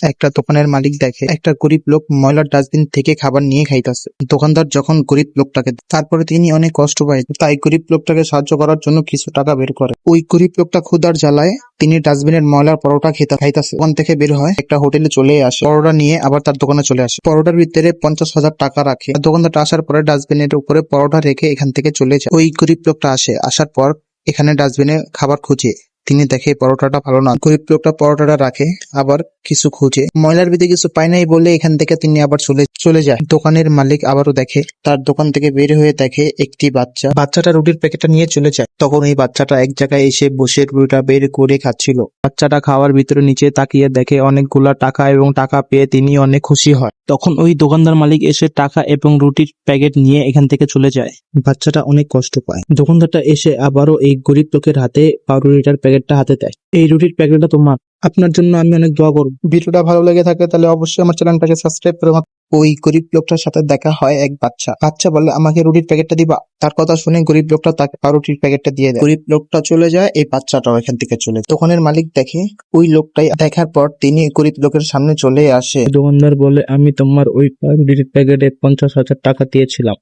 একটা দোকানের মালিক দেখে একটা গরিব লোক ময়লার ডাস্টবিন থেকে খাবার নিয়ে খাইতেছে। দোকানদার যখন গরিব লোকটাকে তারপরে তিনি অনেক কষ্ট পায়, তাই গরিব লোকটাকে সাহায্য করার জন্য কিছু টাকা বের করে। ওই গরিব লোকটা ক্ষুধার জ্বালায় তিনি ডাস্টবিনের ময়লার পরোটা খাইতেছে। ওখান থেকে বের হয় একটা হোটেলে চলে আসে, পরোটা নিয়ে আবার তার দোকানে চলে আসে। পরোটার ভিতরে 50,000 টাকা রাখে। দোকানদারটা আসার পরে ডাস্টবিনের উপরে পরোটা রেখে এখান থেকে চলে যায়। ওই গরিব লোকটা আসার পর এখানে ডাস্টবিনে খাবার খুঁজে তিনি দেখে পরোটাটা ভালো না। গরিব লোকটা পরোটাটা রাখে, আবার কিছু খুঁজে ময়লার ভিতরে কিছু পায় নাই বলে এখান থেকে তিনি আবার চলে যায়। দোকানের মালিক আবারও দেখে, তার দোকান থেকে বের হয়ে দেখে একটি বাচ্চাটা রুটির প্যাকেটটা নিয়ে চলে যায়। তখন এই বাচ্চাটা এক জায়গায় এসে বসে রুটিটা বের করে খাচ্ছিল। বাচ্চাটা খাওয়ার ভিতরে নিচে তাকিয়ে দেখে অনেকগুলা টাকা এবং টাকা পেয়ে তিনি অনেক খুশি হয়। তখন ওই দোকানদার মালিক এসে টাকা এবং রুটির প্যাকেট নিয়ে এখান থেকে চলে যায়। বাচ্চাটা অনেক কষ্ট পায়। দোকানদারটা এসে আবারও এই গরিব লোকের হাতে রুটিটার প্যাকেটটা হাতে দেয়। এই রুটির প্যাকেটটা তোমার, আপনার জন্য আমি অনেক দোয়া করব। ভিডিওটা ভালো লেগে থাকে তাহলে অবশ্যই আমার চ্যানেলটাকে সাবস্ক্রাইব করে। ওই গরিব লোকটার সাথে দেখা হয় এক বাচ্চা বলে আমাকে রুটির প্যাকেটটা দিবা। তার কথা শুনে গরিব লোকটা তাকে রুটির প্যাকেটটা দিয়ে দেয়। গরিব লোকটা চলে যায়, এই বাচ্চাটাও এখান থেকে চলে যায়। দোকানের মালিক দেখে, ওই লোকটাই দেখার পর তিনি গরিব লোকের সামনে চলে আসে। দোকানদার বলে আমি তোমার ওই রুটির প্যাকেটে 50,000 টাকা দিয়েছিলাম,